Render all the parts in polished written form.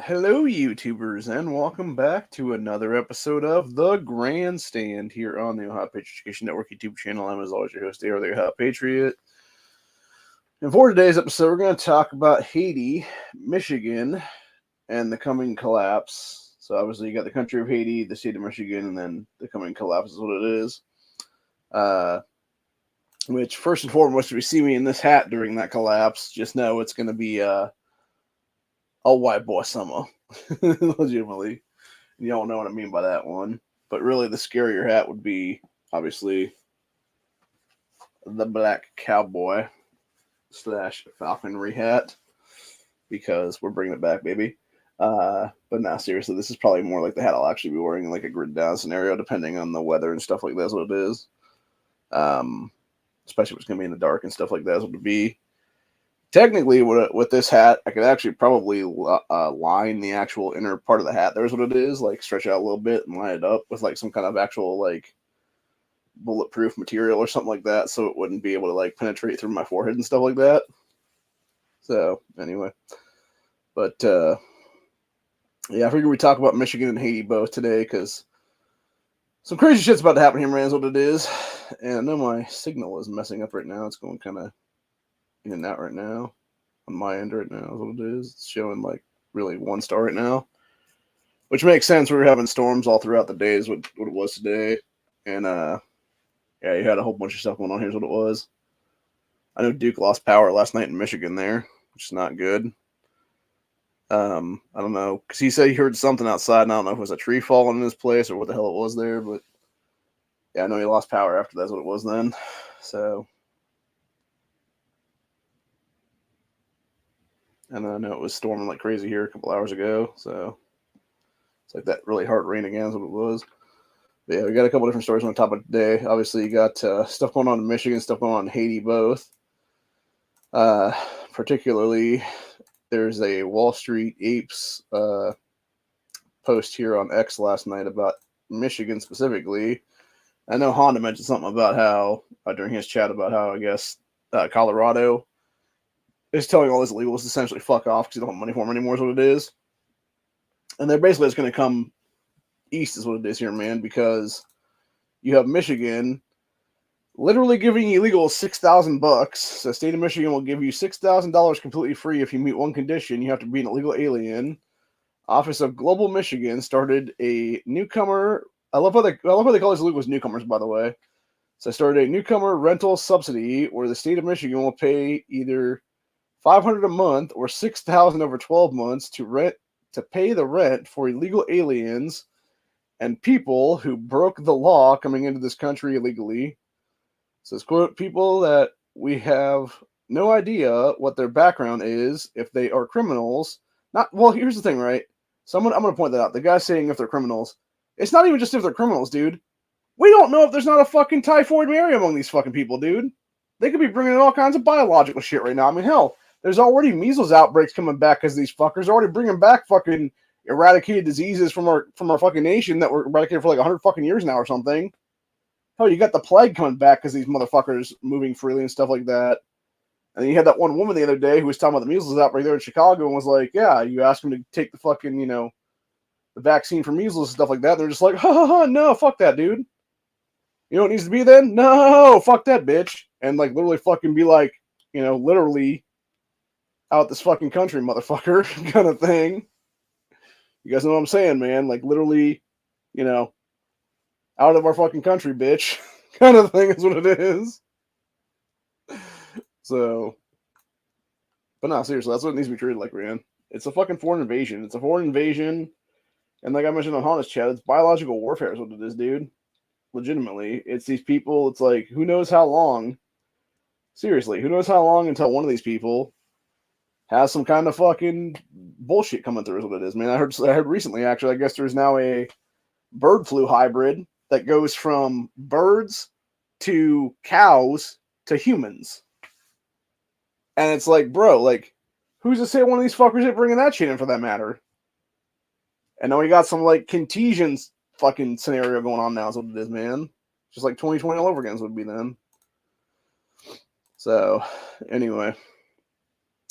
Hello, YouTubers, and welcome back to another episode of The Grandstand here on the Ohio Patriot Education Network YouTube channel. I'm, as always, your host, the Ohio Patriot. And for today's episode, we're going to talk about Haiti, Michigan, and the coming collapse. So, obviously, you got the country of Haiti, the state of Michigan, and then the coming collapse is what it is. Which, first and foremost, if you see me in this hat during that collapse, just know it's going to be a white boy summer. Legitimately. You don't know what I mean by that one. But really, the scarier hat would be, obviously, the black cowboy / falconry hat. Because we're bringing it back, baby. But now, seriously, this is probably more like the hat I'll actually be wearing in like a grid down scenario, depending on the weather and stuff like that. Is what it is. Especially if it's going to be in the dark and stuff like that. Is what it would be. Technically, with this hat, I could actually probably line the actual inner part of the hat. There's what it is, like stretch it out a little bit and line it up with like some kind of actual like bulletproof material or something like that, so it wouldn't be able to like penetrate through my forehead and stuff like that. So anyway, but yeah, I figured we'd talk about Michigan and Haiti both today because some crazy shit's about to happen here, man. Is what it is. And I know my signal is messing up right now. It's going kind of in and out right now on my end right now is what it is. It's showing like really 1 star right now, which makes sense. We were having storms all throughout the day is what it was today. And yeah, you had a whole bunch of stuff going on. Here's what it was. I know Duke lost power last night in Michigan there, which is not good. I don't know, because he said he heard something outside, and I don't know if it was a tree falling in his place or what the hell it was there, but yeah, I know he lost power after that's what it was then. So and I know it was storming like crazy here a couple hours ago, so it's like that really hard rain again is what it was. But yeah, we got a couple different stories on top of today. Obviously, you got stuff going on in Michigan, stuff going on in Haiti, both. Particularly, there's a Wall Street Apes post here on X last night about Michigan specifically. I know Honda mentioned something about how, during his chat, about how, I guess, Colorado is telling all these illegals to essentially fuck off because they don't have money for them anymore is what it is. And they're basically just going to come east is what it is here, man, because you have Michigan literally giving illegals $6,000. So the state of Michigan will give you $6,000 completely free if you meet one condition. You have to be an illegal alien. Office of Global Michigan started a newcomer. I love how they call these illegals newcomers, by the way. So they started a newcomer rental subsidy where the state of Michigan will pay either $500 a month or $6,000 over 12 months to pay the rent for illegal aliens and people who broke the law coming into this country illegally. It says, quote, people that we have no idea what their background is, if they are criminals. Well, here's the thing, right? I'm going to point that out. The guy's saying if they're criminals. It's not even just if they're criminals, dude. We don't know if there's not a fucking typhoid Mary among these fucking people, dude. They could be bringing in all kinds of biological shit right now. I mean, hell, there's already measles outbreaks coming back because these fuckers are already bringing back fucking eradicated diseases from our fucking nation that were eradicated for like 100 fucking years now or something. Hell, you got the plague coming back because these motherfuckers moving freely and stuff like that. And then you had that one woman the other day who was talking about the measles outbreak there in Chicago and was like, yeah, you ask them to take the fucking, the vaccine for measles and stuff like that. And they're just like, ha ha ha, no, fuck that, dude. You know what needs to be then? No, fuck that bitch. And like literally fucking be like, literally out this fucking country, motherfucker, kind of thing. You guys know what I'm saying, man? Like literally, out of our fucking country, bitch, kind of thing is what it is. So, but no, seriously, that's what it needs to be treated like, man. It's a fucking foreign invasion. It's a foreign invasion. And like I mentioned on Honda's chat, it's biological warfare is what it is, dude. Legitimately. It's these people, it's like, who knows how long, seriously, who knows how long until one of these people has some kind of fucking bullshit coming through is what it is, man. I heard recently, actually, I guess there's now a bird flu hybrid that goes from birds to cows to humans. And it's like, bro, like, who's to say one of these fuckers ain't bringing that shit in for that matter? And now we got some, like, contagion fucking scenario going on now is what it is, man. Just like 2020 all over again is what it would be then. So, anyway.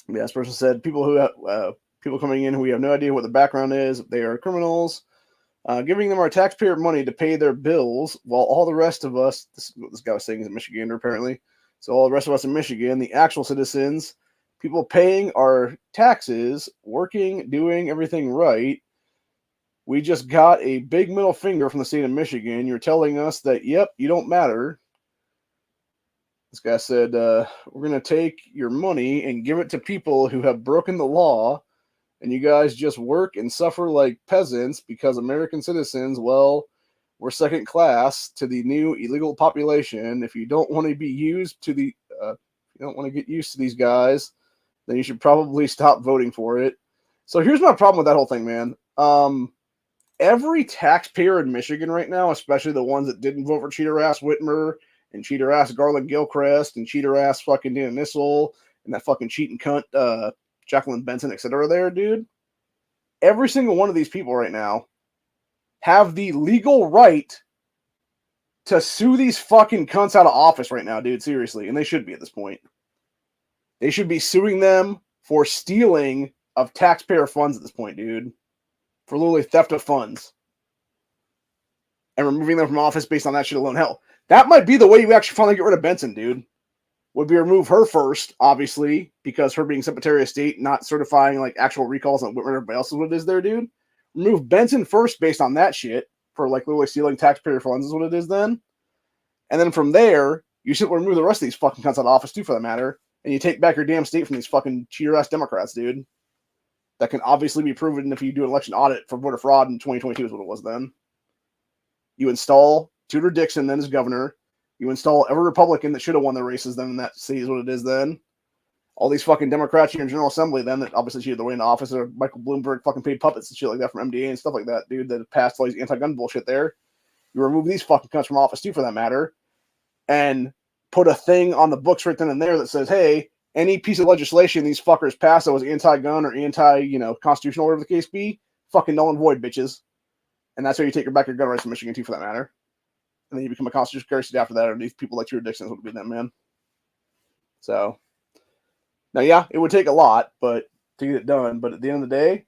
Yeah, this person said people who people coming in who we have no idea what the background is, if they are criminals, giving them our taxpayer money to pay their bills, while all the rest of us, this is what this guy was saying, is a Michigander apparently, so all the rest of us in Michigan, the actual citizens, people paying our taxes, working, doing everything right, we just got a big middle finger from the state of Michigan. You're telling us that, yep, you don't matter. This guy said, we're going to take your money and give it to people who have broken the law, and you guys just work and suffer like peasants because American citizens, well, we're second class to the new illegal population. If you don't want to be used to the, you don't want to get used to these guys, then you should probably stop voting for it. So here's my problem with that whole thing, man. Every taxpayer in Michigan right now, especially the ones that didn't vote for cheater-ass Whitmer and cheater-ass Garland Gilchrist and cheater-ass fucking Dana Nissel and that fucking cheating cunt Jacqueline Benson, etc. there, dude. Every single one of these people right now have the legal right to sue these fucking cunts out of office right now, dude. Seriously. And they should be at this point. They should be suing them for stealing of taxpayer funds at this point, dude. For literally theft of funds. And removing them from office based on that shit alone. Hell, that might be the way you actually finally get rid of Benson, dude. Would be remove her first, obviously, because her being Secretary of State, not certifying like actual recalls on what everybody else is what it is there, dude. Remove Benson first based on that shit for like literally stealing taxpayer funds is what it is then. And then from there, you should remove the rest of these fucking cunts out of office too, for that matter. And you take back your damn state from these fucking cheater-ass Democrats, dude. That can obviously be proven if you do an election audit for voter fraud in 2022 is what it was then. You install Tudor Dixon then as governor. You install every Republican that should have won the races then in that city is what it is then. All these fucking Democrats here in General Assembly then that obviously cheated their way into office or Michael Bloomberg fucking paid puppets and shit like that from MDA and stuff like that, dude, that passed all these anti-gun bullshit there. You remove these fucking cunts from office too, for that matter, and put a thing on the books right then and there that says, hey, any piece of legislation these fuckers pass that was anti-gun or anti-constitutional, whatever the case be, fucking null and void, bitches. And that's how you take back your gun rights in Michigan, too, for that matter. And then you become a constitutional carry state after that, or these people like Tudor Dixon would be them, man. So, now, yeah, it would take a lot but to get it done. But at the end of the day,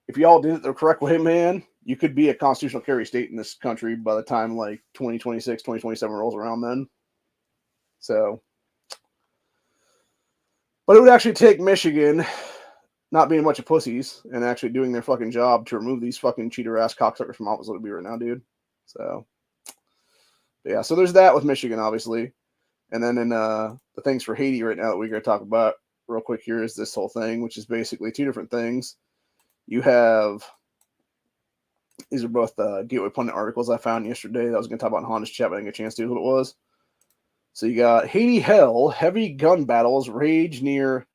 if y'all did it the correct way, man, you could be a constitutional carry state in this country by the time, like, 2026, 2027 rolls around then. So... But it would actually take Michigan not being a bunch of pussies and actually doing their fucking job to remove these fucking cheater-ass cocksuckers from office that would be right now, dude. So, yeah, so there's that with Michigan, obviously. And then in the things for Haiti right now that we're going to talk about real quick here is this whole thing, which is basically two different things. You have, these are both Gateway Pundit articles I found yesterday that I was going to talk about in Honda's chat, but I didn't get a chance to, what it was. So you got Haiti hell, heavy gun battles rage near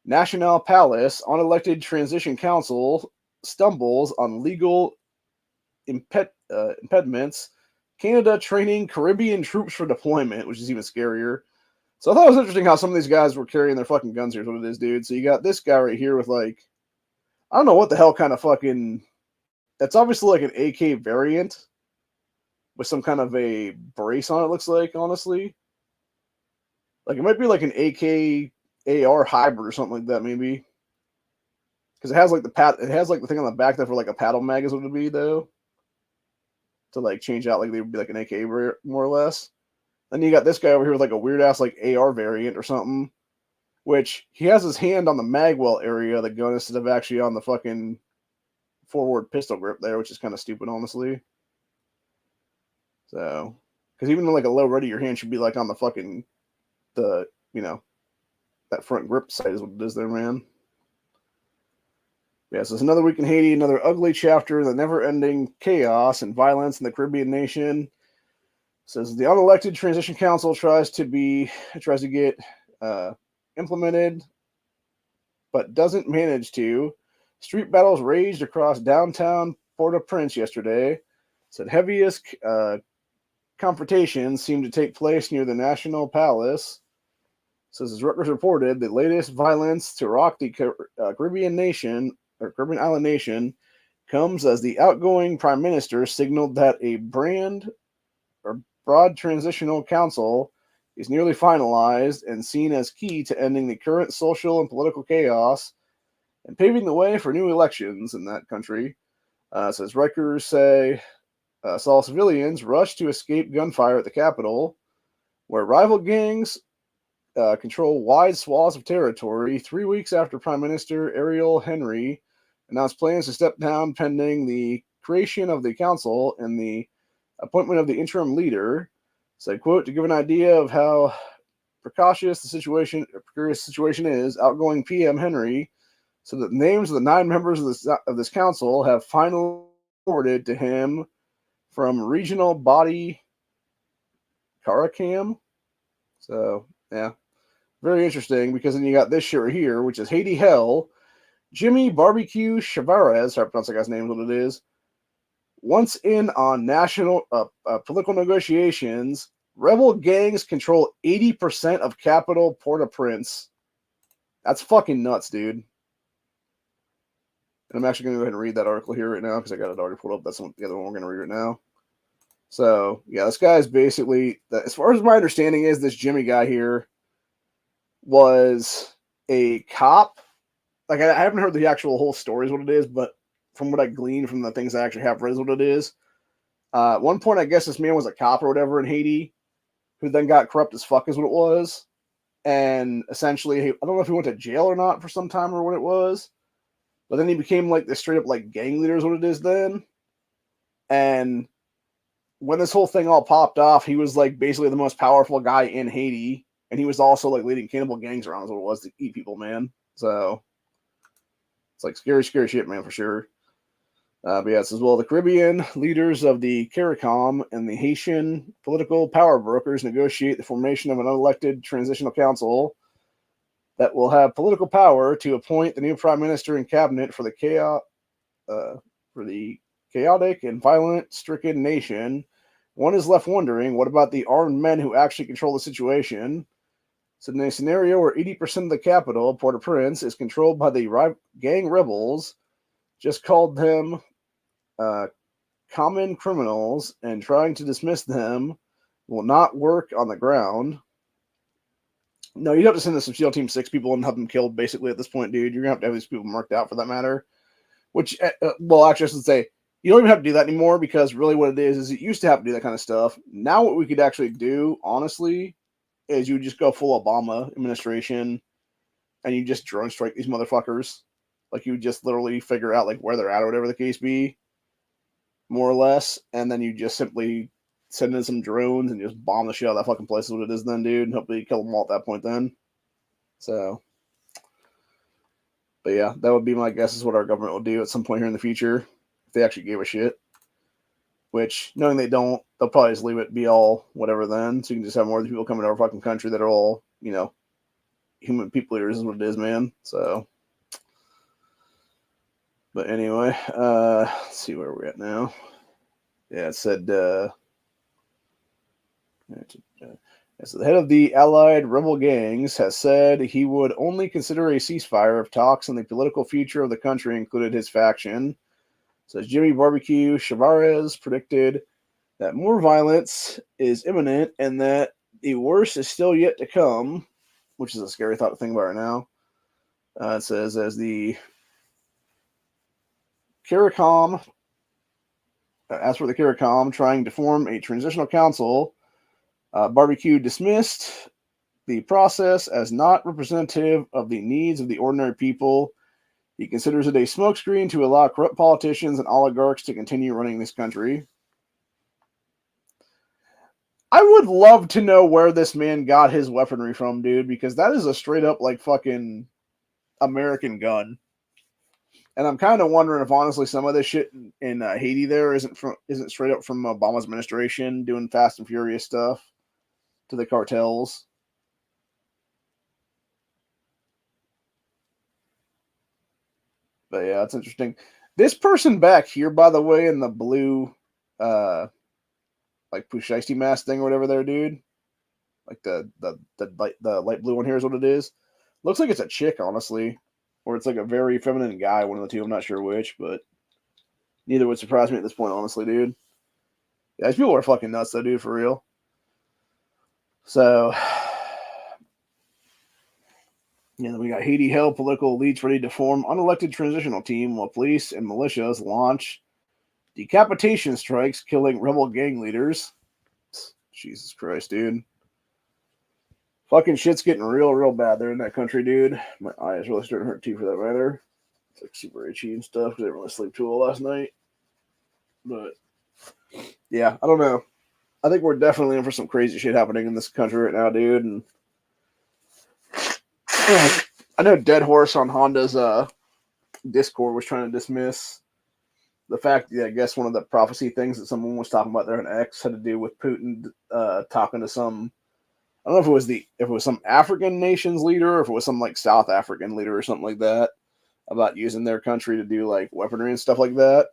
National Palace, unelected transition council stumbles on legal impediments, Canada training Caribbean troops for deployment, which is even scarier. So I thought it was interesting how some of these guys were carrying their fucking guns here, is what it is, dude. So you got this guy right here with like, I don't know what the hell kind of fucking, that's obviously like an AK variant with some kind of a brace on it, looks like, honestly. Like, it might be like an AK AR hybrid or something like that, maybe. Because it has like the thing on the back there for like a paddle mag is what it would be, though. To like change out, like they would be like an AK more or less. Then you got this guy over here with like a weird ass like AR variant or something. Which he has his hand on the magwell area of the gun instead of actually on the fucking forward pistol grip there, which is kind of stupid, honestly. So, because even like a low ready, your hand should be like on the fucking that front grip side is what it is there, man. Yeah, so it's another week in Haiti, another ugly chapter in the never-ending chaos and violence in the Caribbean nation. It says the unelected transition council tries to get implemented, but doesn't manage to. Street battles raged across downtown Port-au-Prince yesterday. It said heaviest confrontations seemed to take place near the National Palace. Says as Rutgers reported, the latest violence to rock the Caribbean island nation comes as the outgoing prime minister signaled that a broad transitional council is nearly finalized and seen as key to ending the current social and political chaos and paving the way for new elections in that country. Says Rikers say saw civilians rush to escape gunfire at the capital, where rival gangs control wide swaths of territory 3 weeks after Prime Minister Ariel Henry announced plans to step down pending the creation of the council and the appointment of the interim leader. Said, quote, to give an idea of how precarious the situation is, outgoing PM Henry said that the names of the 9 members of this council have finally forwarded to him from regional body Caracam. So, yeah. Very interesting, because then you got this shit right here, which is Haiti Hell. Jimmy Barbecue Chavarez, I pronounce that guy's name, what it is, once in on national political negotiations, rebel gangs control 80% of capital Port-au-Prince. That's fucking nuts, dude. And I'm actually going to go ahead and read that article here right now, because I got it already pulled up. That's the other one we're going to read right now. So, yeah, this guy is basically, as far as my understanding is, this Jimmy guy here was a cop. Like, I haven't heard the actual whole story is what it is, but from what I gleaned from the things I actually have read is what it is. At one point, I guess this man was a cop or whatever in Haiti, who then got corrupt as fuck is what it was. And essentially, I don't know if he went to jail or not for some time or what it was, but then he became like this straight up like gang leader is what it is then. And when this whole thing all popped off, he was like basically the most powerful guy in Haiti. And he was also like leading cannibal gangs around is what it was to eat people, man. So it's like scary, scary shit, man, for sure. But yeah, it says, well, the Caribbean leaders of the CARICOM and the Haitian political power brokers negotiate the formation of an unelected transitional council that will have political power to appoint the new prime minister and cabinet for the chaotic and violent-stricken nation. One is left wondering, what about the armed men who actually control the situation? So in a scenario where 80% of the capital, Port-au-Prince, is controlled by the gang rebels, just called them common criminals, and trying to dismiss them will not work on the ground. No, you'd have to send the SEAL Team 6 people and have them killed, basically, at this point, dude. You're going to have these people marked out for that matter. Which, well, actually, I should say, you don't even have to do that anymore, because really what it is it used to have to do that kind of stuff. Now what we could actually do, honestly, is you just go full Obama administration, and you just drone strike these motherfuckers. Like, you just literally figure out, like, where they're at or whatever the case be, more or less, and then you just simply send in some drones and just bomb the shit out of that fucking place is what it is then, dude, and hopefully kill them all at that point then. So, but yeah, that would be my guess is what our government will do at some point here in the future, if they actually gave a shit. Which, knowing they don't, they'll probably just leave it be all whatever then, so you can just have more of the people coming to our fucking country that are all, you know, human people eaters is what it is, man. So, but anyway, let's see where we're at now. Yeah, it said, so the head of the allied rebel gangs has said he would only consider a ceasefire if talks on the political future of the country included his faction. Says Jimmy Barbecue Chavarez predicted that more violence is imminent and that the worst is still yet to come, which is a scary thought to think about right now. It says, as the CARICOM, as for the CARICOM trying to form a transitional council, Barbecue dismissed the process as not representative of the needs of the ordinary people. He considers it a smokescreen to allow corrupt politicians and oligarchs to continue running this country. I would love to know where this man got his weaponry from, dude, because that is a straight up, like, fucking American gun. And I'm kind of wondering if, honestly, some of this shit in Haiti there isn't straight up from Obama's administration doing Fast and Furious stuff to the cartels. But yeah, it's interesting. This person back here, by the way, in the blue, like Pusheisty mask thing or whatever, there, dude. Like the light blue one here is what it is. Looks like it's a chick, honestly, or it's like a very feminine guy. One of the two. I'm not sure which, but neither would surprise me at this point, honestly, dude. Yeah, these people are fucking nuts, though, dude, for real. So, Then we got Haiti held political elites ready to form unelected transitional team while police and militias launch decapitation strikes, killing rebel gang leaders. Jesus Christ, dude. Fucking shit's getting real bad there in that country, dude. My eyes really starting to hurt too, for that matter. It's like super itchy and stuff because I didn't really sleep too well last night. But yeah, I don't know. I think we're definitely in for some crazy shit happening in this country right now, dude. And I know Dead Horse on Honda's Discord was trying to dismiss the fact that I guess one of the prophecy things that someone was talking about there on X had to do with Putin talking to some. I don't know if it was some African nation's leader or if it was some like South African leader or something like that about using their country to do like weaponry and stuff like that.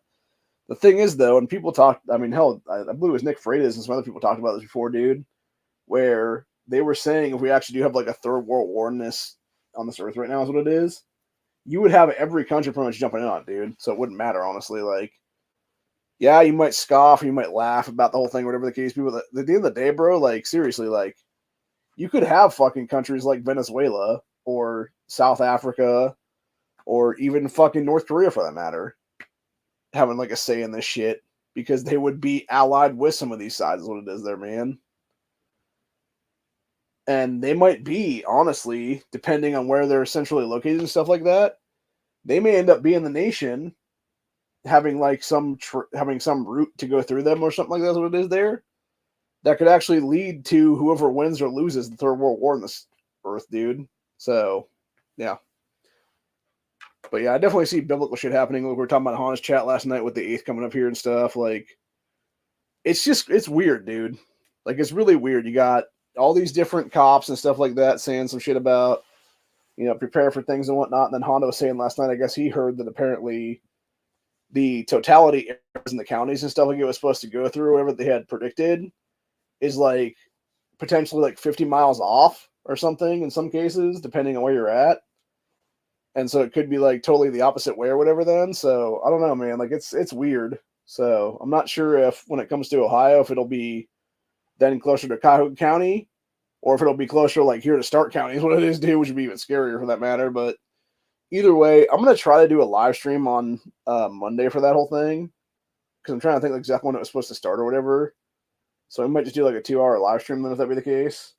The thing is though, and people talk. I mean, hell, I believe it was Nick Freitas and some other people talked about this before, dude, where they were saying if we actually do have like a third world war on this earth right now is what it is, you would have every country pretty much jumping in on it, dude. So it wouldn't matter, honestly. Like, yeah, you might scoff, you might laugh about the whole thing, whatever the case be. But at the end of the day, bro, like seriously, like you could have fucking countries like Venezuela or South Africa or even fucking North Korea for that matter having like a say in this shit because they would be allied with some of these sides is what it is there, man. And they might be, honestly, depending on where they're centrally located and stuff like that, they may end up being the nation having like having some route to go through them or something like that's what it is there. That could actually lead to whoever wins or loses the Third World War in this earth, dude. So, yeah. But yeah, I definitely see biblical shit happening. Like we were talking about Han's chat last night with the 8th coming up here and stuff. Like, it's weird, dude. Like, it's really weird. You got all these different cops and stuff like that saying some shit about, prepare for things and whatnot. And then Honda was saying last night, I guess he heard that apparently the totality areas in the counties and stuff like it was supposed to go through, whatever they had predicted, is like potentially like 50 miles off or something in some cases, depending on where you're at. And so it could be like totally the opposite way or whatever then. So I don't know, man. Like it's weird. So I'm not sure if when it comes to Ohio, if it'll be then closer to Cuyahoga County or if it'll be closer like here to Stark County is what it is, dude, which would be even scarier for that matter. But either way, I'm going to try to do a live stream on Monday for that whole thing because I'm trying to think like exactly when it was supposed to start or whatever. So I might just do like a 2-hour live stream then if that be the case.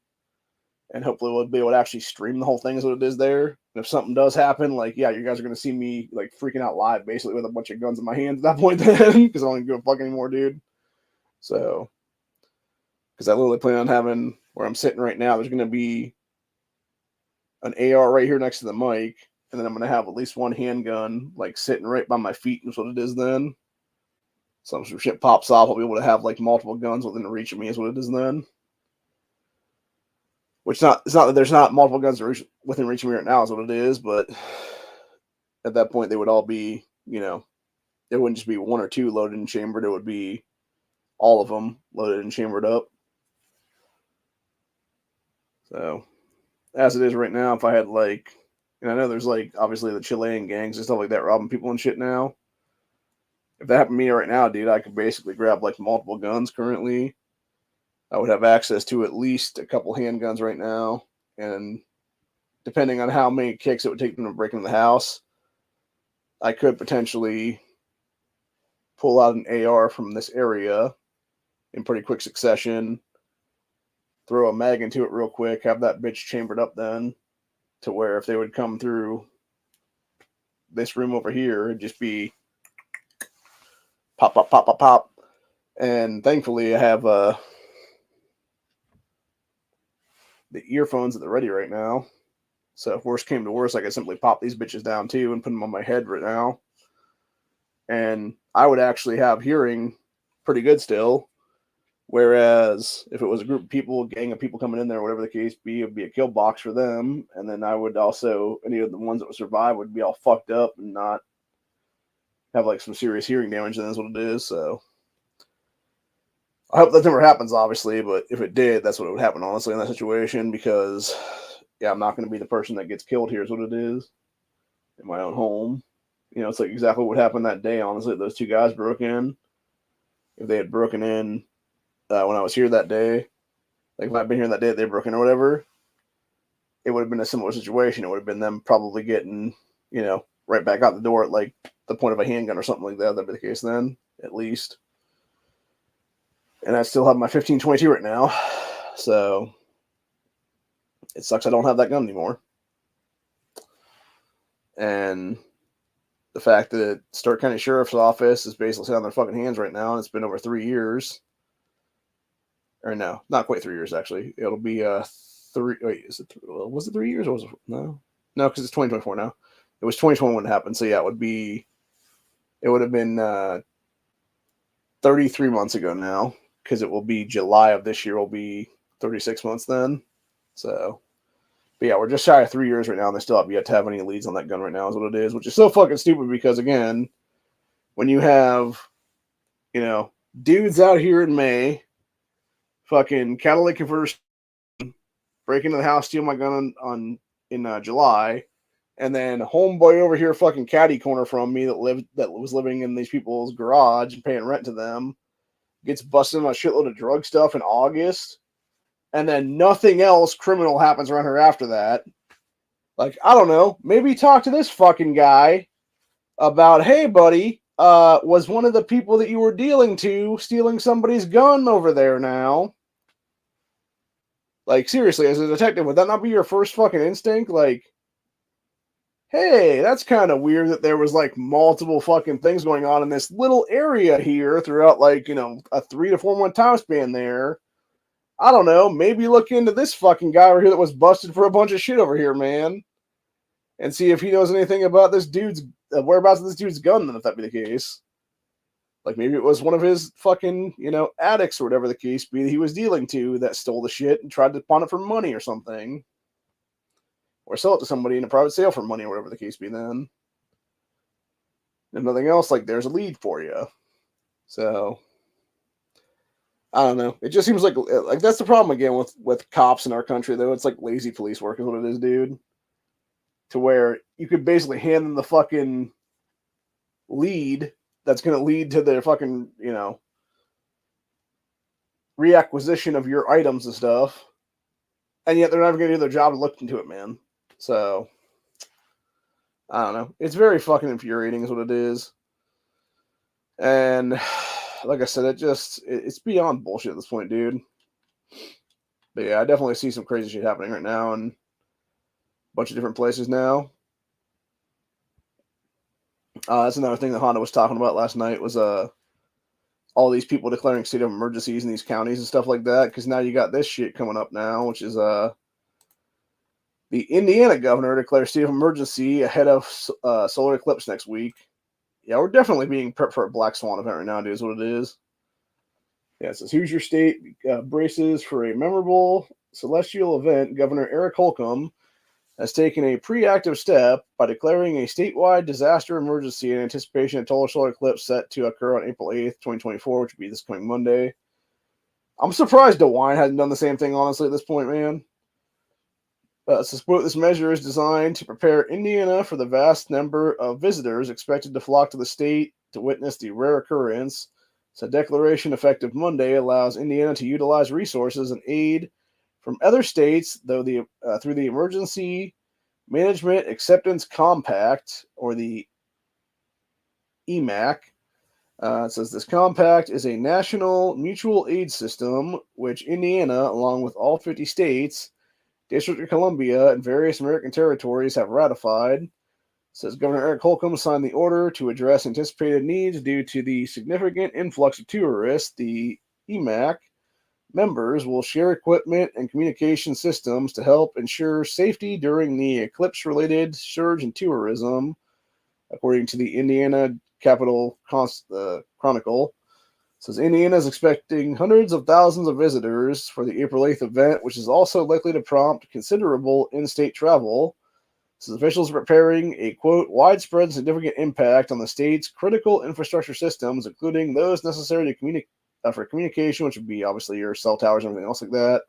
And hopefully we'll be able to actually stream the whole thing is what it is there. And if something does happen, like, yeah, you guys are going to see me like freaking out live basically with a bunch of guns in my hands at that point then because I don't even give a fuck anymore, dude. So, because I literally plan on having where I'm sitting right now, there's going to be an AR right here next to the mic. And then I'm going to have at least one handgun like sitting right by my feet is what it is then. So if some shit pops off, I'll be able to have like multiple guns within reach of me is what it is then. Which it's not that there's not multiple guns within reach of me right now is what it is, but at that point they would all be, it wouldn't just be one or two loaded and chambered. It would be all of them loaded and chambered up. So as it is right now, if I had like, and I know there's like obviously the Chilean gangs and stuff like that robbing people and shit now. If that happened to me right now, dude, I could basically grab like multiple guns currently. I would have access to at least a couple handguns right now. And depending on how many kicks it would take them to break into the house, I could potentially pull out an AR from this area in pretty quick succession, throw a mag into it real quick, have that bitch chambered up then to where if they would come through this room over here, it'd just be pop, pop, pop, pop, pop. And thankfully I have the earphones at the ready right now. So if worst came to worst, I could simply pop these bitches down too and put them on my head right now. And I would actually have hearing pretty good still. Whereas if it was a group of people, gang of people coming in there, whatever the case be, it would be a kill box for them. And then I would also, any of the ones that would survive would be all fucked up and not have like some serious hearing damage. And that's what it is. So I hope that never happens, obviously. But if it did, that's what would happen, honestly, in that situation. Because, yeah, I'm not going to be the person that gets killed here is what it is in my own home. It's like exactly what happened that day, honestly. Those two guys broke in. If they had broken in when I was here that day, like if I'd been here that day that they broke in or whatever, it would have been a similar situation. It would have been them probably getting, right back out the door at like the point of a handgun or something like that. That'd be the case then, at least. And I still have my 1522 right now, so it sucks I don't have that gun anymore. And the fact that Stark County Sheriff's Office is basically on their fucking hands right now, and it's been over 3 years. Or no, not quite 3 years actually. It'll be three. Wait, was it 3 years or was it no? No, because it's 2024 now. It was 2021 when it happened. So yeah, it would have been 33 months ago now, because it will be July of this year. Will be 36 months then. So, but yeah, we're just shy of 3 years right now, and they still have yet to have any leads on that gun right now. Is what it is, which is so fucking stupid. Because again, when you have, dudes out here in May, fucking catalytic converters, break into the house, steal my gun in July, and then homeboy over here fucking catty corner from me that was living in these people's garage and paying rent to them gets busted on a shitload of drug stuff in August, and then nothing else criminal happens around her after that. Like, I don't know, maybe talk to this fucking guy about, hey buddy, was one of the people that you were dealing to stealing somebody's gun over there now? Like, seriously, as a detective, would that not be your first fucking instinct? Like, hey, that's kind of weird that there was, like, multiple fucking things going on in this little area here throughout, like, a 3 to 4 month time span there. I don't know, maybe look into this fucking guy over here that was busted for a bunch of shit over here, man. And see if he knows anything about this dude's, whereabouts of this dude's gun, then, if that be the case. Like, maybe it was one of his fucking, addicts or whatever the case be that he was dealing to that stole the shit and tried to pawn it for money or something. Or sell it to somebody in a private sale for money or whatever the case be then. If nothing else, like, there's a lead for you. So, I don't know. It just seems like that's the problem again with cops in our country, though. It's like lazy police work is what it is, dude. To where you could basically hand them the fucking lead that's going to lead to their fucking, reacquisition of your items and stuff. And yet they're never going to do their job and look into it, man. So, I don't know. It's very fucking infuriating is what it is. And, like I said, it's beyond bullshit at this point, dude. But yeah, I definitely see some crazy shit happening right now in a bunch of different places now. That's another thing that Honda was talking about last night was all these people declaring state of emergencies in these counties and stuff like that. Because now you got this shit coming up now, which is the Indiana governor declares state of emergency ahead of solar eclipse next week. Yeah, we're definitely being prepped for a black swan event right now, dude, is what it is. Yeah, it says, here's your state braces for a memorable celestial event. Governor Eric Holcomb has taken a preactive step by declaring a statewide disaster emergency in anticipation of total solar eclipse set to occur on April 8th, 2024, which would be this coming Monday. I'm surprised DeWine hasn't done the same thing, honestly, at this point, man. This measure is designed to prepare Indiana for the vast number of visitors expected to flock to the state to witness the rare occurrence. So, declaration effective Monday allows Indiana to utilize resources and aid from other states, though through the Emergency Management Acceptance Compact, or the EMAC. It says this compact is a national mutual aid system which Indiana, along with all 50 states, District of Columbia, and various American territories have ratified. It says Governor Eric Holcomb signed the order to address anticipated needs due to the significant influx of tourists. The EMAC members will share equipment and communication systems to help ensure safety during the eclipse-related surge in tourism, according to the Indiana Capital Chronicle. It says Indiana is expecting hundreds of thousands of visitors for the April 8th event, which is also likely to prompt considerable in-state travel. It says officials are preparing a, quote, widespread and significant impact on the state's critical infrastructure systems, including those necessary to for communication, which would be obviously your cell towers and everything else like that.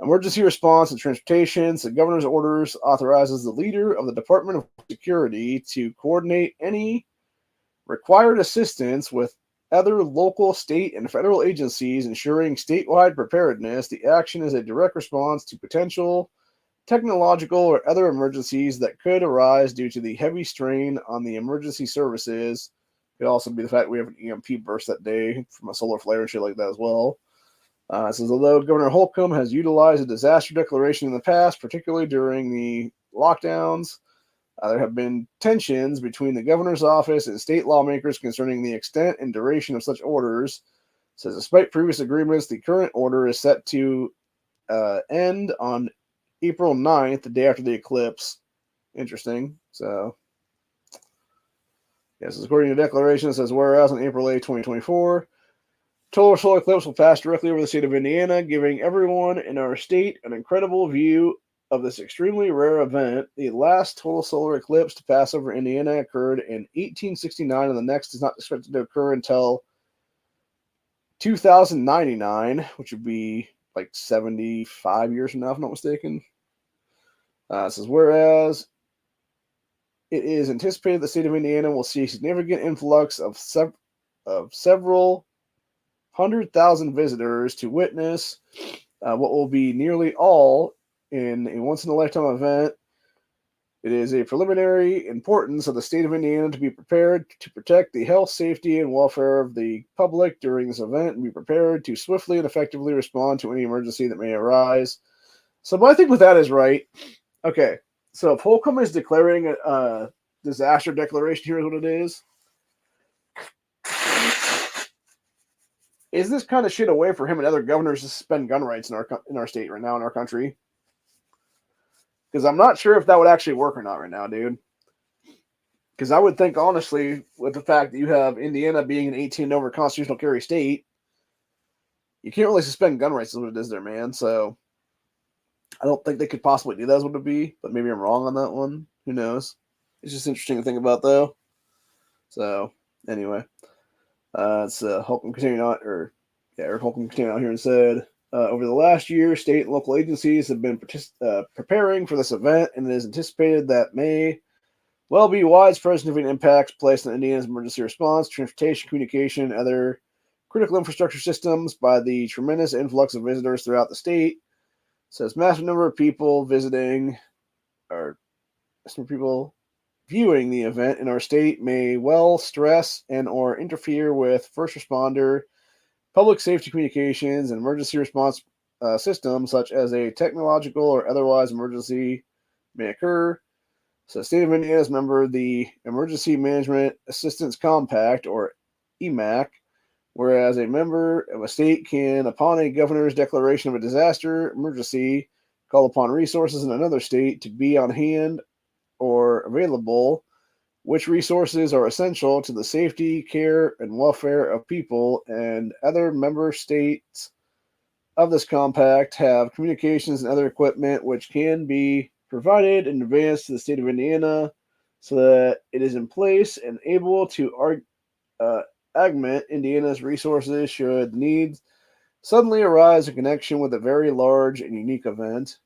Emergency response and transportation. So the governor's orders authorizes the leader of the Department of Security to coordinate any required assistance with other local, state, and federal agencies, ensuring statewide preparedness. The action is a direct response to potential technological or other emergencies that could arise due to the heavy strain on the emergency services. Could also be the fact we have an EMP burst that day from a solar flare and shit like that as well. It says, although Governor Holcomb has utilized a disaster declaration in the past, particularly during the lockdowns, there have been tensions between the governor's office and state lawmakers concerning the extent and duration of such orders. It says, despite previous agreements, the current order is set to end on April 9th, the day after the eclipse. Interesting. So, yes, according to the declaration, it says, whereas on April 8th, 2024, total solar eclipse will pass directly over the state of Indiana, giving everyone in our state an incredible view of this extremely rare event. The last total solar eclipse to pass over Indiana occurred in 1869, and the next is not expected to occur until 2099, which would be like 75 years from now, if I'm not mistaken. It says, whereas it is anticipated the state of Indiana will see a significant influx of several 100,000 visitors to witness what will be nearly all in a once-in-a-lifetime event. It is a preliminary importance of the state of Indiana to be prepared to protect the health, safety, and welfare of the public during this event and be prepared to swiftly and effectively respond to any emergency that may arise. So my thing with that is, right, okay, so if Holcomb is declaring a disaster declaration, here's what it is. Is this kind of shit a way for him and other governors to suspend gun rights in our state right now, in our country? Because I'm not sure if that would actually work or not right now, dude. Because I would think, honestly, with the fact that you have Indiana being an 18 over constitutional carry state, you can't really suspend gun rights is what it is there, man. So I don't think they could possibly do that as what it would be, but maybe I'm wrong on that one. Who knows? It's just interesting to think about, though. So, anyway. It's Holcomb continuing on, Eric Holcomb continuing on here and said, over the last year, state and local agencies have been preparing for this event, and it is anticipated that may well be widespread significant impacts placed on Indiana's emergency response, transportation, communication, and other critical infrastructure systems by the tremendous influx of visitors throughout the state. It says massive number of people visiting, or some people viewing the event in our state may well stress and or interfere with first responder, public safety communications, and emergency response systems, such as a technological or otherwise emergency may occur. So the state of Indiana is a member of the Emergency Management Assistance Compact, or EMAC, whereas a member of a state can, upon a governor's declaration of a disaster emergency, call upon resources in another state to be on hand or available, which resources are essential to the safety, care, and welfare of people, and other member states of this compact have communications and other equipment which can be provided in advance to the state of Indiana so that it is in place and able to augment Indiana's resources should needs suddenly arise in connection with a very large and unique event.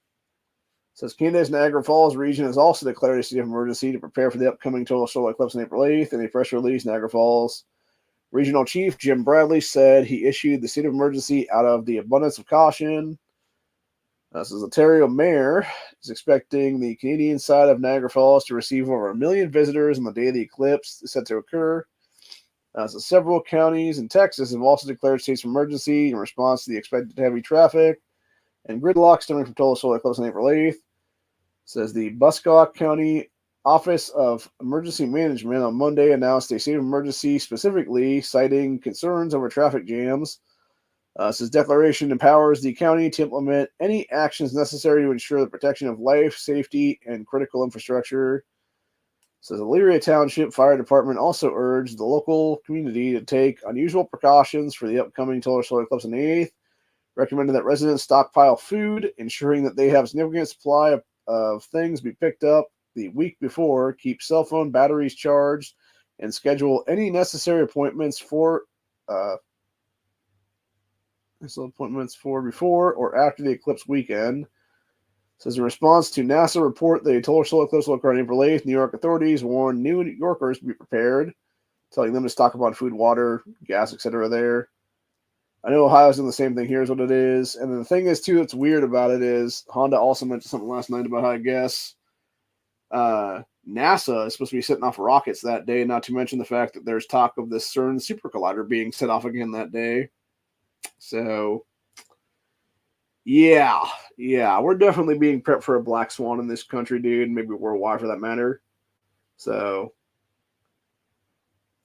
It says Canada's Niagara Falls region has also declared a state of emergency to prepare for the upcoming total solar eclipse on April 8th. In a press release, Niagara Falls Regional Chief Jim Bradley said he issued the state of emergency out of the abundance of caution. This is Ontario Mayor is expecting the Canadian side of Niagara Falls to receive over 1 million visitors on the day of the eclipse is set to occur. So several counties in Texas have also declared states of emergency in response to the expected heavy traffic and gridlock stemming from total solar eclipse on April 8th. Says the Bucsaw County Office of Emergency Management on Monday announced a state of emergency specifically citing concerns over traffic jams. Says declaration empowers the county to implement any actions necessary to ensure the protection of life, safety, and critical infrastructure. Says the Elyria Township Fire Department also urged the local community to take unusual precautions for the upcoming total solar eclipse on the 8th, recommended that residents stockpile food, ensuring that they have a significant supply of things be picked up the week before, keep cell phone batteries charged, and schedule any necessary appointments for before or after the eclipse weekend. Says in response to NASA report that a total solar eclipse will occur on April 8th, New York authorities warned New Yorkers to be prepared, telling them to stock up on food, water, gas, etc. there. I know Ohio's doing the same thing. Here's what it is. And then the thing is, too, that's weird about it is Honda also mentioned something last night about how I guess NASA is supposed to be setting off rockets that day, not to mention the fact that there's talk of this CERN super collider being set off again that day. So, yeah, we're definitely being prepped for a black swan in this country, dude, maybe worldwide for that matter. So,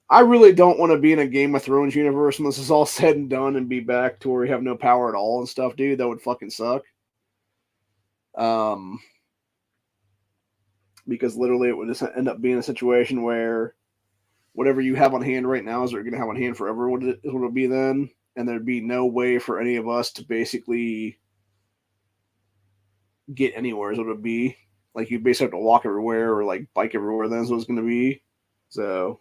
I really don't want to be in a Game of Thrones universe when this is all said and done and be back to where we have no power at all and stuff, dude. That would fucking suck. Because literally it would just end up being a situation where whatever you have on hand right now is what you're going to have on hand forever, what it would be then. And there'd be no way for any of us to basically get anywhere, is what it would be. Like, you'd basically have to walk everywhere or, like, bike everywhere, then is what it's going to be. So,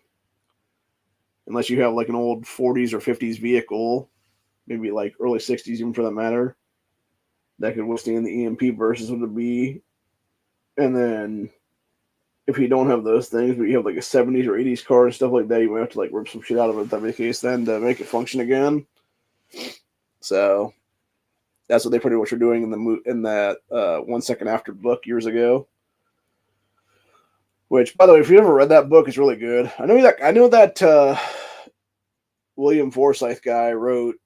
unless you have, like, an old 40s or 50s vehicle, maybe, like, early 60s even for that matter, that could withstand the EMP burst, is what it would be. And then if you don't have those things, but you have like a 70s or 80s car and stuff like that, you might have to like rip some shit out of it if that be the case then to make it function again. So that's what they pretty much were doing in that 1 Second After book years ago. Which, by the way, if you ever read that book, it's really good. I know that William Forsythe guy wrote,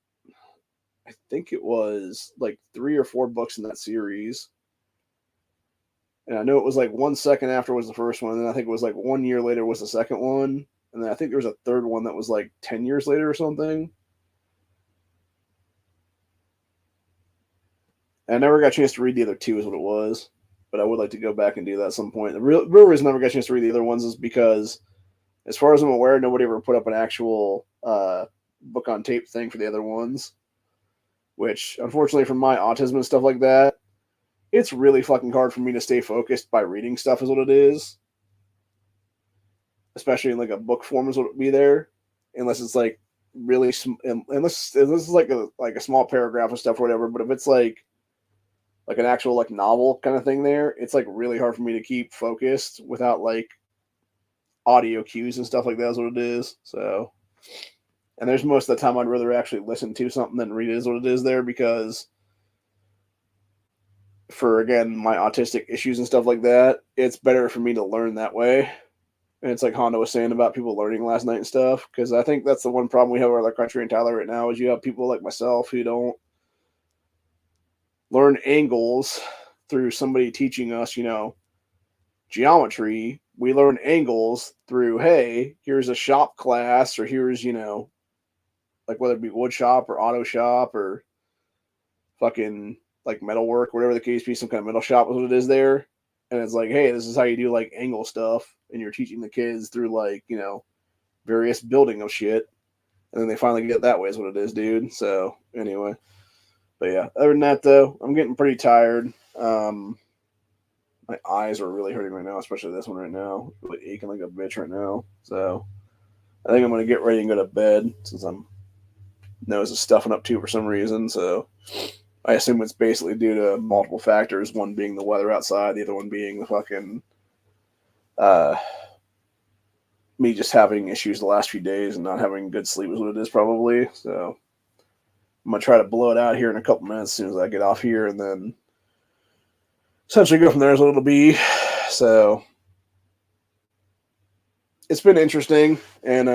I think it was like 3 or 4 books in that series. And I know it was like 1 second after was the first one, and then I think it was like 1 year later was the second one, and then I think there was a third one that was like 10 years later or something. And I never got a chance to read the other 2 is what it was, but I would like to go back and do that at some point. The real reason I never got a chance to read the other ones is because, as far as I'm aware, nobody ever put up an actual book on tape thing for the other ones, which, unfortunately, for my autism and stuff like that, it's really fucking hard for me to stay focused by reading stuff is what it is. Especially in like a book form is what it would be there. Unless it's like really, unless this is like a small paragraph and stuff or whatever. But if it's like an actual like novel kind of thing there, it's like really hard for me to keep focused without like audio cues and stuff like that is what it is. So, and there's most of the time I'd rather actually listen to something than read it is what it is there, because for, again, my autistic issues and stuff like that, it's better for me to learn that way. And it's like Honda was saying about people learning last night and stuff, because I think that's the one problem we have with our country and Tyler right now is you have people like myself who don't learn angles through somebody teaching us, geometry. We learn angles through, hey, here's a shop class, or here's, like whether it be wood shop or auto shop or fucking like metalwork, whatever the case be, some kind of metal shop is what it is there. And it's like, hey, this is how you do like angle stuff. And you're teaching the kids through like, various building of shit. And then they finally get that way is what it is, dude. So anyway, but yeah, other than that though, I'm getting pretty tired. My eyes are really hurting right now, especially this one right now. Really aching like a bitch right now. So I think I'm going to get ready and go to bed since I'm nose is stuffing up too for some reason. So I assume it's basically due to multiple factors, one being the weather outside, the other one being the fucking me just having issues the last few days and not having good sleep is what it is probably. So I'm going to try to blow it out here in a couple minutes as soon as I get off here, and then essentially go from there is what it'll be. So it's been interesting, and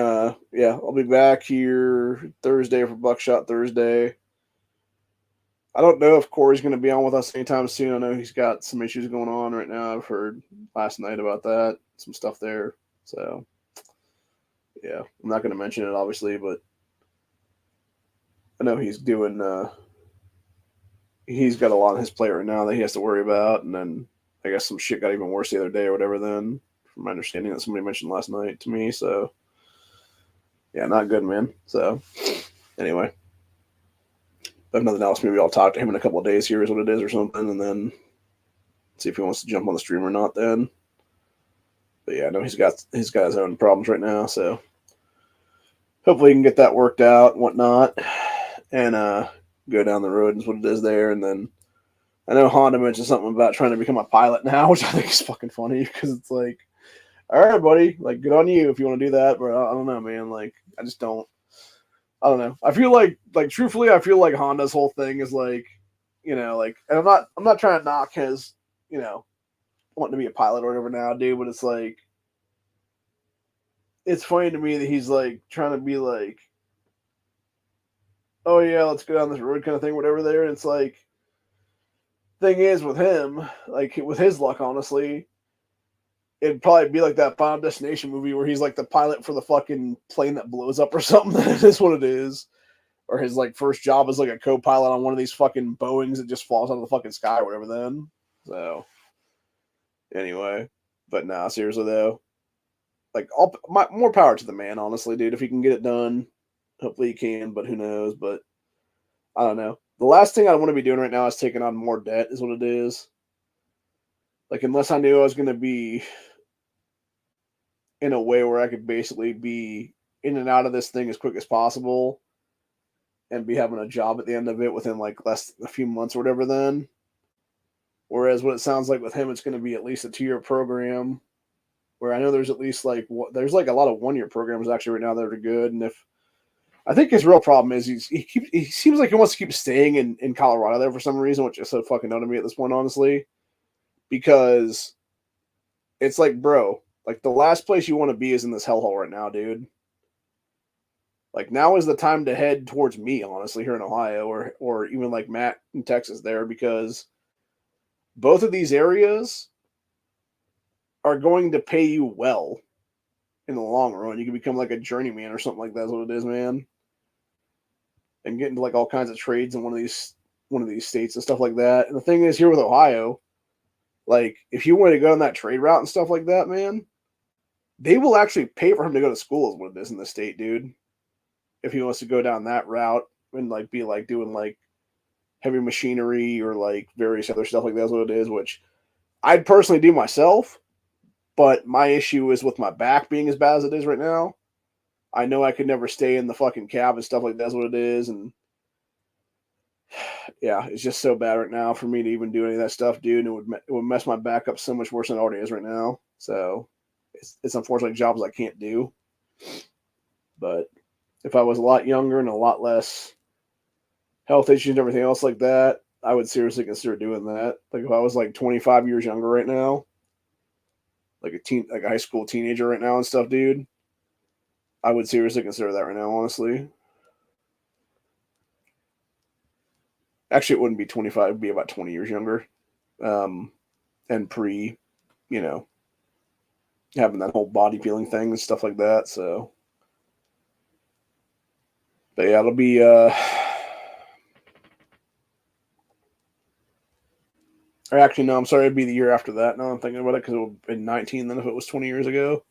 yeah, I'll be back here Thursday for Buckshot Thursday. I don't know if Corey's going to be on with us anytime soon. I know he's got some issues going on right now. I've heard last night about that, some stuff there. So, yeah, I'm not going to mention it, obviously, but I know he's doing, he's got a lot on his plate right now that he has to worry about. And then I guess some shit got even worse the other day or whatever then, from my understanding that somebody mentioned last night to me. So, yeah, not good, man. So, anyway. If nothing else, maybe I'll talk to him in a couple of days here is what it is or something, and then see if he wants to jump on the stream or not then. But yeah, I know he's got his own problems right now, so hopefully he can get that worked out and whatnot, and go down the road is what it is there. And then I know Honda mentioned something about trying to become a pilot now, which I think is fucking funny, because it's like, all right, buddy, like, good on you if you want to do that, but I don't know, man. Like, I just don't. I don't know. I feel like truthfully, I feel like Honda's whole thing is like, like, and I'm not trying to knock his, wanting to be a pilot or whatever now, dude, but it's like, it's funny to me that he's like trying to be like, oh yeah, let's go down this road kind of thing, whatever there. And it's like, thing is with him, like with his luck, honestly, it'd probably be like that Final Destination movie where he's like the pilot for the fucking plane that blows up or something. That is what it is. Or his like first job is like a co-pilot on one of these fucking Boeings that just falls out of the fucking sky or whatever. Then, so anyway, but nah, seriously though, like more power to the man, honestly, dude. If he can get it done, hopefully he can. But who knows? But I don't know. The last thing I want to be doing right now is taking on more debt. Is what it is. Like unless I knew I was going to be in a way where I could basically be in and out of this thing as quick as possible and be having a job at the end of it within like a few months or whatever then. Whereas what it sounds like with him, it's going to be at least a 2-year program where I know there's at least there's like a lot of 1-year programs actually right now that are good. And if I think his real problem is he seems like he wants to keep staying in Colorado there for some reason, which is so fucking known to me at this point, honestly, because it's like, bro, like the last place you want to be is in this hellhole right now, dude. Like now is the time to head towards me, honestly, here in Ohio, or even like Matt in Texas there, because both of these areas are going to pay you well in the long run. You can become like a journeyman or something like that is what it is, man. And get into like all kinds of trades in one of these states and stuff like that. And the thing is here with Ohio, like if you want to go on that trade route and stuff like that, man, they will actually pay for him to go to school is what it is in the state, dude. If he wants to go down that route and like be like doing like heavy machinery or like various other stuff like that's what it is, which I'd personally do myself. But my issue is with my back being as bad as it is right now. I know I could never stay in the fucking cab and stuff like that's what it is. And yeah, it's just so bad right now for me to even do any of that stuff, dude. And it would mess my back up so much worse than it already is right now. So it's unfortunately jobs I can't do. But if I was a lot younger and a lot less health issues and everything else like that, I would seriously consider doing that. Like if I was like 25 years younger right now, like like a high school teenager right now and stuff, dude, I would seriously consider that right now, honestly. Actually, it wouldn't be 25; it'd be about 20 years younger, and you know, having that whole body peeling thing and stuff like that. So, but yeah, it'll be. Or actually, no, I'm sorry, it'd be the year after that. Now I'm thinking about it because it would have been 19 then if it was 20 years ago.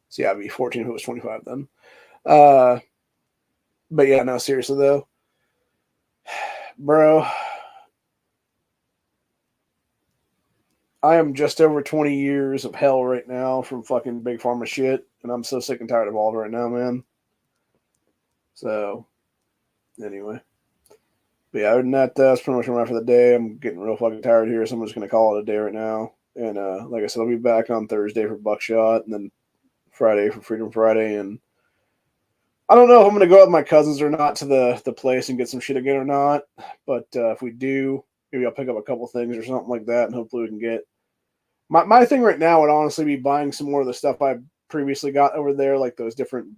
So yeah, it'd be 14 if it was 25 then. Uh, but yeah, no, seriously though, bro, I am just over 20 years of hell right now from fucking big pharma shit, and I'm so sick and tired of all of it right now, man. So, anyway. But yeah, other than that, that's pretty much where I'm at for the day. I'm getting real fucking tired here, so I'm just going to call it a day right now. And like I said, I'll be back on Thursday for Buckshot, and then Friday for Freedom Friday. And I don't know if I'm going to go out with my cousins or not to the place and get some shit again or not. But if we do, maybe I'll pick up a couple things or something like that, and hopefully we can get. My thing right now would honestly be buying some more of the stuff I previously got over there, like those different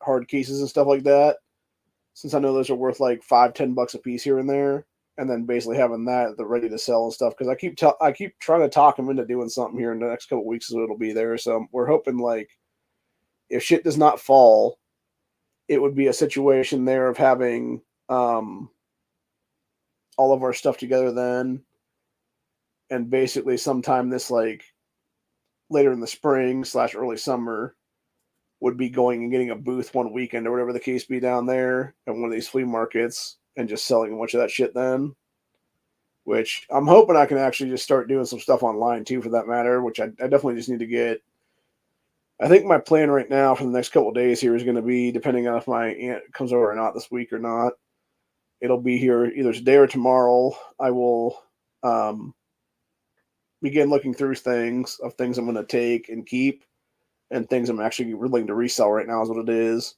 hard cases and stuff like that. Since I know those are worth like $5-10 a piece here and there, and then basically having that the ready to sell and stuff. Because I keep trying to talk them into doing something here in the next couple of weeks, so it'll be there. So we're hoping like if shit does not fall, it would be a situation there of having all of our stuff together then, and basically sometime this like later in the spring / early summer would be going and getting a booth one weekend or whatever the case be down there at one of these flea markets and just selling a bunch of that shit then. Which I'm hoping I can actually just start doing some stuff online too, for that matter, which I definitely just need to get. I think my plan right now for the next couple of days here is going to be, depending on if my aunt comes over or not this week or not, it'll be here either today or tomorrow. I will begin looking through things I'm going to take and keep, and things I'm actually willing to resell right now is what it is.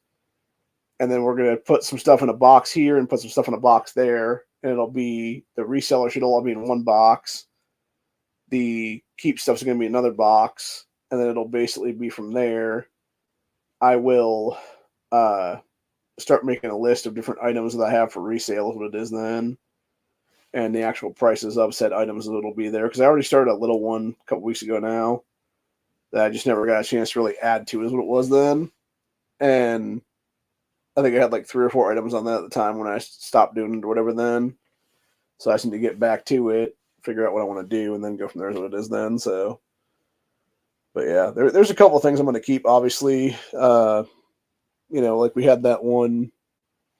and then we're going to put some stuff in a box here and put some stuff in a box there, and it'll be, the reseller should all be in one box. The keep stuff's going to be another box, and then it'll basically be from there. I will start making a list of different items that I have for resale, is what it is then, and the actual prices of said items that'll be there, because I already started a little one a couple weeks ago now that I just never got a chance to really add to, is what it was then. And I think I had like 3 or 4 items on that at the time when I stopped doing it or whatever then. So I just need to get back to it, figure out what I want to do, and then go from there, is what it is then. So, but yeah, there's a couple of things I'm going to keep, obviously. Like we had that one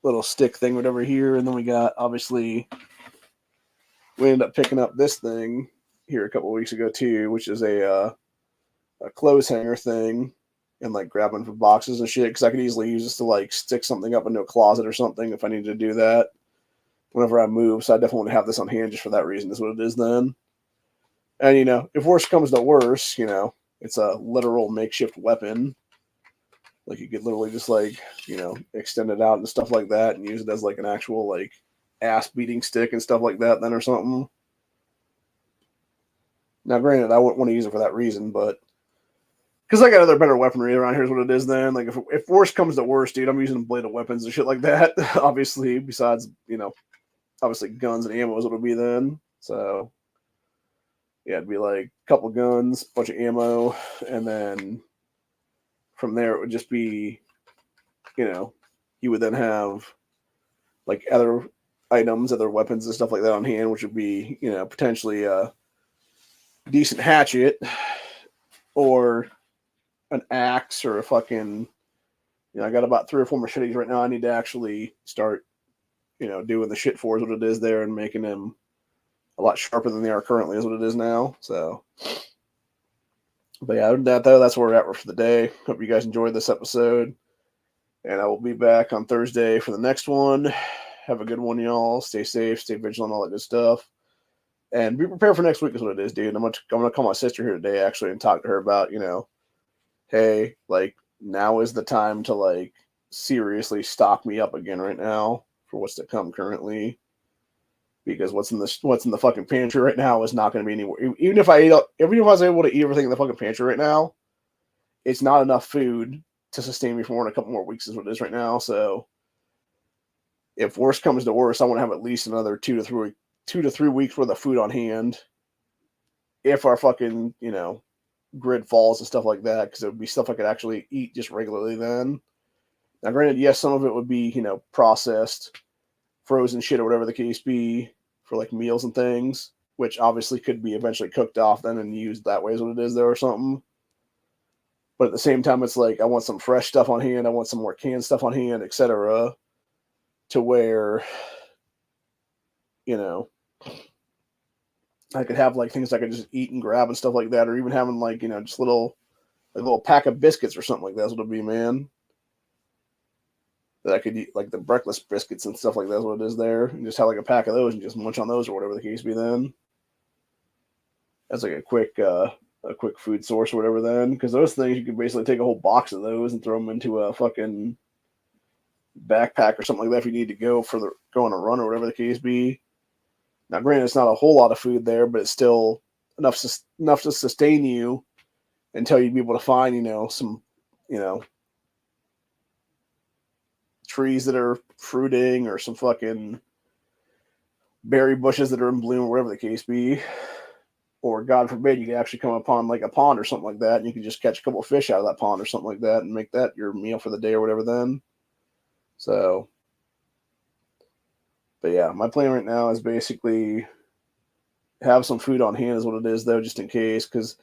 little stick thing, whatever, here, and then we got, obviously, we ended up picking up this thing here a couple of weeks ago too, which is a clothes hanger thing, and like grabbing for boxes and shit, because I could easily use this to like stick something up into a closet or something if I needed to do that whenever I move. So I definitely want to have this on hand just for that reason, is what it is then. And if worse comes to worse, it's a literal makeshift weapon. Like you could literally just like, extend it out and stuff like that and use it as like an actual like ass beating stick and stuff like that then or something. Now granted, I wouldn't want to use it for that reason, but because I got other better weaponry around here is what it is then. Like if worse comes to worse, dude, I'm using bladed weapons and shit like that. Obviously, besides, obviously guns and ammo is what it would be then. So yeah, it'd be like a couple guns, bunch of ammo, and then from there it would just be, you would then have like other items, other weapons and stuff like that on hand, which would be, potentially a decent hatchet or an axe or a fucking, I got about 3 or 4 machetes right now. I need to actually start, doing the shit for, is what it is there, and making them a lot sharper than they are currently, is what it is now. So, but yeah, other than that though, that's where we're at for the day. Hope you guys enjoyed this episode, and I will be back on Thursday for the next one. Have a good one, y'all. Stay safe, stay vigilant, all that good stuff, and be prepared for next week, is what it is, dude. I'm gonna call my sister here today actually and talk to her about, hey, like, now is the time to like seriously stock me up again right now for what's to come currently, because what's in the fucking pantry right now is not going to be anywhere. Even if I was able to eat everything in the fucking pantry right now, it's not enough food to sustain me for more than a couple more weeks, is what it is right now. So if worse comes to worse, I want to have at least another 2 to 3 weeks worth of food on hand if our fucking grid falls and stuff like that, because it would be stuff I could actually eat just regularly then. Now granted, yes, some of it would be processed, frozen shit or whatever the case be for like meals and things, which obviously could be eventually cooked off then and used that way, is what it is there or something. But at the same time, it's like I want some fresh stuff on hand, I want some more canned stuff on hand, etc., to where I could have like things I could just eat and grab and stuff like that, or even having like just a little pack of biscuits or something like that. That's what it'd be, man. That I could eat like the breakfast biscuits and stuff like that. That's what it is there, and just have like a pack of those and just munch on those or whatever the case be. Then that's like a quick food source or whatever. Then, because those things you could basically take a whole box of those and throw them into a fucking backpack or something like that if you need to go on a run or whatever the case be. Now, granted, it's not a whole lot of food there, but it's still enough to sustain you until you'd be able to find, some, trees that are fruiting or some fucking berry bushes that are in bloom, or whatever the case be. Or, God forbid, you could actually come upon like a pond or something like that, and you can just catch a couple of fish out of that pond or something like that and make that your meal for the day or whatever then. So, but yeah, my plan right now is basically have some food on hand, is what it is, though, just in case. Because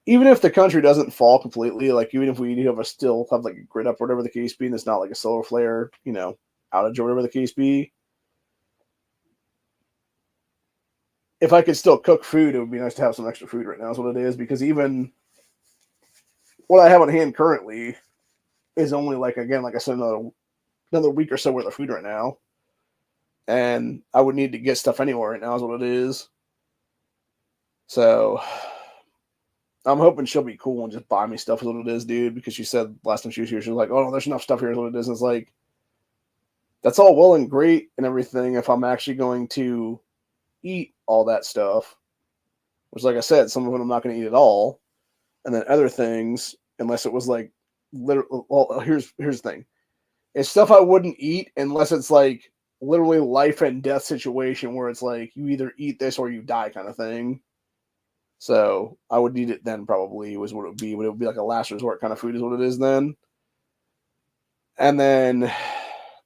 even if the country doesn't fall completely, like even if we still have like a grid up or whatever the case be, and it's not like a solar flare, outage or whatever the case be, if I could still cook food, it would be nice to have some extra food right now, is what it is. Because even what I have on hand currently is only like, again, like I said, another week or so worth of food right now. And I would need to get stuff anywhere right now, is what it is. So I'm hoping she'll be cool and just buy me stuff, is what it is, dude. Because she said last time she was here, she was like, "Oh, no, there's enough stuff here," is what it is. And it's like, that's all well and great and everything if I'm actually going to eat all that stuff. Which, like I said, some of it I'm not going to eat at all, and then other things, unless it was like literally. Well, here's the thing: it's stuff I wouldn't eat unless it's like literally life and death situation where it's like you either eat this or you die kind of thing. So I would eat it then probably was what it would be. But it would be like a last resort kind of food is what it is then. And then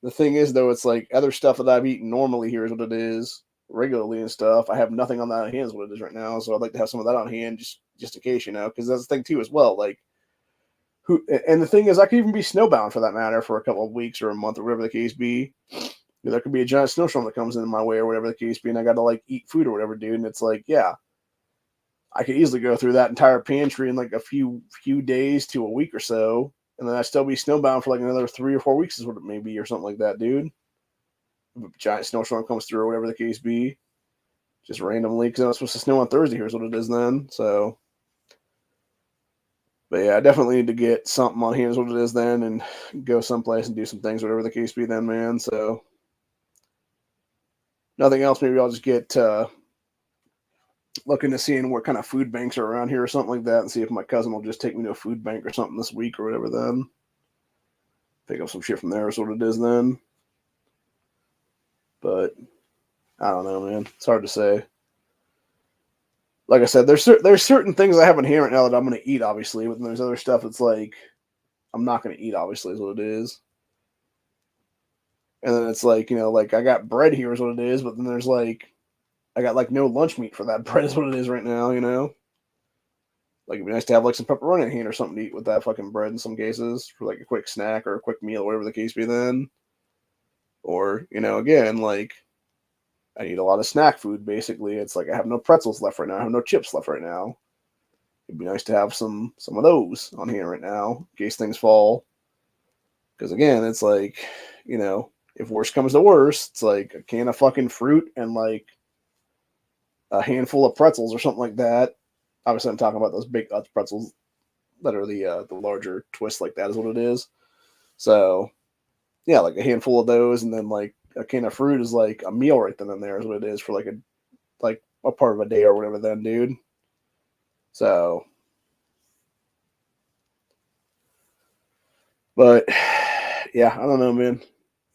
the thing is though, it's like other stuff that I've eaten normally here is what it is regularly and stuff. I have nothing on that on hand is what it is right now. So I'd like to have some of that on hand just in case, because that's the thing too as well. Like who and the thing is I could even be snowbound for that matter for a couple of weeks or a month or whatever the case be. There could be a giant snowstorm that comes in my way or whatever the case be, and I got to like eat food or whatever, dude. And it's like, yeah, I could easily go through that entire pantry in like a few days to a week or so, and then I'd still be snowbound for like another 3 or 4 weeks is what it may be or something like that, dude. If a giant snowstorm comes through or whatever the case be, just randomly because it's supposed to snow on Thursday. Here's what it is then. So, but yeah, I definitely need to get something on hand is what it is then, and go someplace and do some things, whatever the case be then, man. So. Nothing else, maybe I'll just get looking to seeing what kind of food banks are around here or something like that and see if my cousin will just take me to a food bank or something this week or whatever then. Pick up some shit from there is what it is then. But I don't know, man. It's hard to say. Like I said, there's certain things I have in here right now that I'm going to eat, obviously, but then there's other stuff that's like I'm not going to eat, obviously, is what it is. And then it's like, like I got bread here is what it is, but then there's like I got like no lunch meat for that bread is what it is right now, Like it'd be nice to have like some pepperoni in hand or something to eat with that fucking bread in some cases for like a quick snack or a quick meal, whatever the case be then. Or, again, like I need a lot of snack food basically. It's like I have no pretzels left right now, I have no chips left right now. It'd be nice to have some of those on hand right now in case things fall. Because again, it's like, if worse comes to worse, it's like a can of fucking fruit and like a handful of pretzels or something like that. Obviously, I'm talking about those big pretzels that are the larger twist like that is what it is. So, yeah, like a handful of those, and then like a can of fruit is like a meal right then and there is what it is for like a part of a day or whatever. Then, dude. So, but yeah, I don't know, man.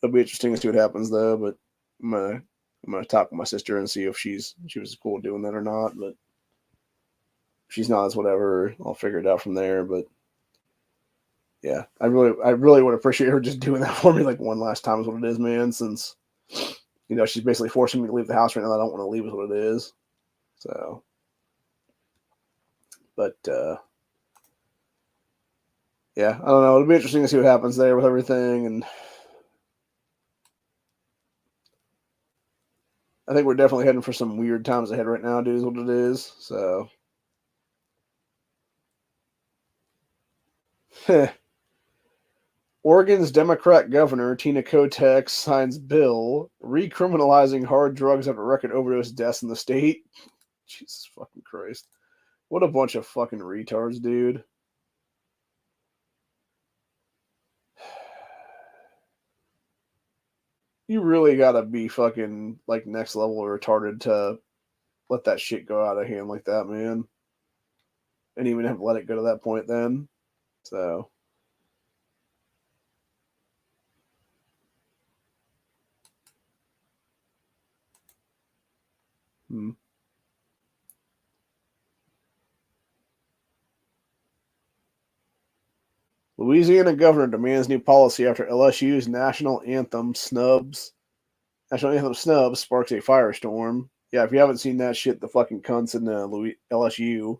It'll be interesting to see what happens though. But I'm gonna talk with my sister and see if she was cool doing that or not. But if she's not, it's whatever. I'll figure it out from there. But yeah, I really would appreciate her just doing that for me like one last time is what it is, man. Since she's basically forcing me to leave the house right now. I don't want to leave is what it is. So, but yeah, I don't know. It'll be interesting to see what happens there with everything, and I think we're definitely heading for some weird times ahead right now, dude. Is what it is. So. Oregon's Democrat governor Tina Kotek signs bill recriminalizing hard drugs after record overdose deaths in the state. Jesus fucking Christ. What a bunch of fucking retards, dude. You really gotta be fucking like next level retarded to let that shit go out of hand like that, man. And even have let it go to that point then. So. Louisiana governor demands new policy after LSU's national anthem snubs sparks a firestorm. Yeah, if you haven't seen that shit, the fucking cunts in LSU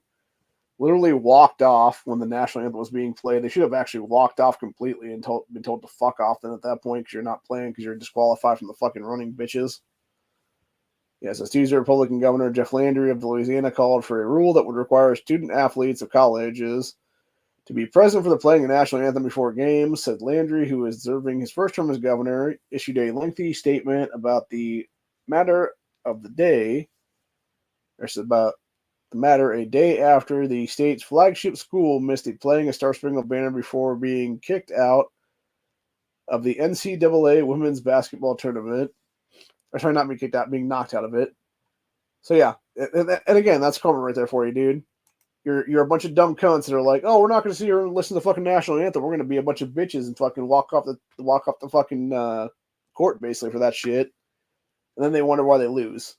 literally walked off when the national anthem was being played. They should have actually walked off completely and been told to fuck off then at that point because you're not playing because you're disqualified from the fucking running, bitches. Yes, as Tuesday, Republican Governor Jeff Landry of Louisiana called for a rule that would require student athletes of colleges to be present for the playing of the national anthem before games, said Landry, who is serving his first term as governor, issued a lengthy statement about the matter of the day. It's about the matter a day after the state's flagship school missed playing a Star Spangled Banner before being kicked out of the NCAA women's basketball tournament. Or sorry, not being kicked out, being knocked out of it. So yeah, and again, that's karma right there for you, dude. You're a bunch of dumb cunts that are like, oh, we're not going to sit here and listen to the fucking national anthem. We're going to be a bunch of bitches and fucking walk off the fucking court basically for that shit. And then they wonder why they lose.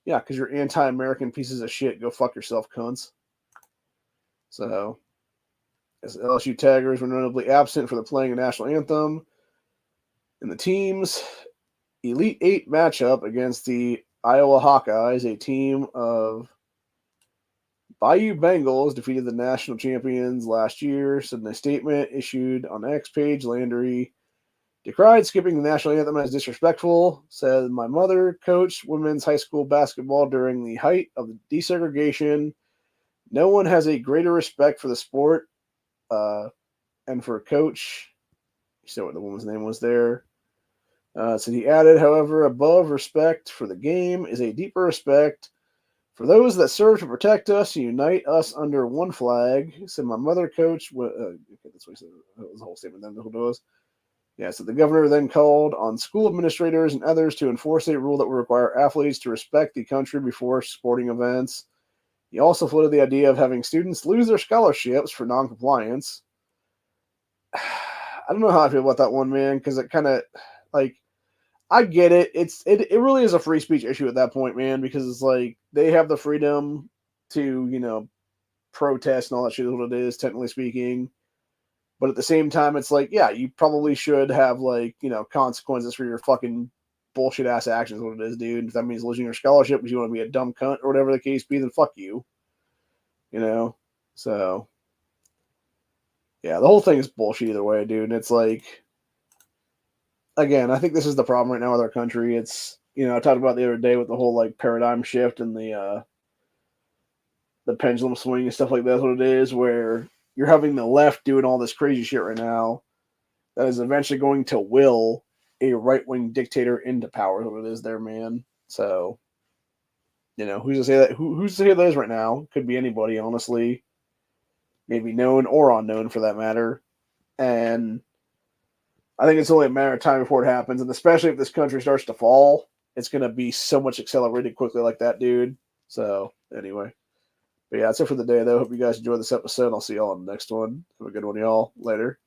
Yeah, because you're anti-American pieces of shit. Go fuck yourself, cunts. So, as LSU taggers were notably absent for the playing a national anthem in the team's Elite Eight matchup against the Iowa Hawkeyes, a team of Bayou Bengals defeated the national champions last year, said in a statement issued on X page. Landry decried skipping the national anthem as disrespectful, said, my mother coached women's high school basketball during the height of desegregation. No one has a greater respect for the sport and for a coach. You said what the woman's name was there. So he added, however, above respect for the game is a deeper respect for those that serve to protect us and unite us under one flag. Said my mother coach. Okay, that's what he said. That was the whole statement. Then who knows? Yeah. So the governor then called on school administrators and others to enforce a rule that would require athletes to respect the country before sporting events. He also floated the idea of having students lose their scholarships for noncompliance. I don't know how I feel about that one, man, because it kind of like. I get it. It really is a free speech issue at that point, man, because it's like they have the freedom to, protest and all that shit is what it is, technically speaking. But at the same time, it's like, yeah, you probably should have consequences for your fucking bullshit ass actions, what it is, dude. If that means losing your scholarship because you want to be a dumb cunt or whatever the case be, then fuck you. So yeah, the whole thing is bullshit either way, dude. And it's like, again, I think this is the problem right now with our country. It's, I talked about the other day with the whole paradigm shift and the pendulum swing and stuff like that. That's what it is, where you're having the left doing all this crazy shit right now that is eventually going to will a right-wing dictator into power. That's what it is there, man. So, who's to say that? Who's to say that is right now? Could be anybody, honestly. Maybe known or unknown for that matter. And I think it's only a matter of time before it happens, and especially if this country starts to fall, it's going to be so much accelerated quickly like that, dude. So, anyway. But yeah, that's it for the day, though. Hope you guys enjoyed this episode. I'll see y'all on the next one. Have a good one, y'all. Later.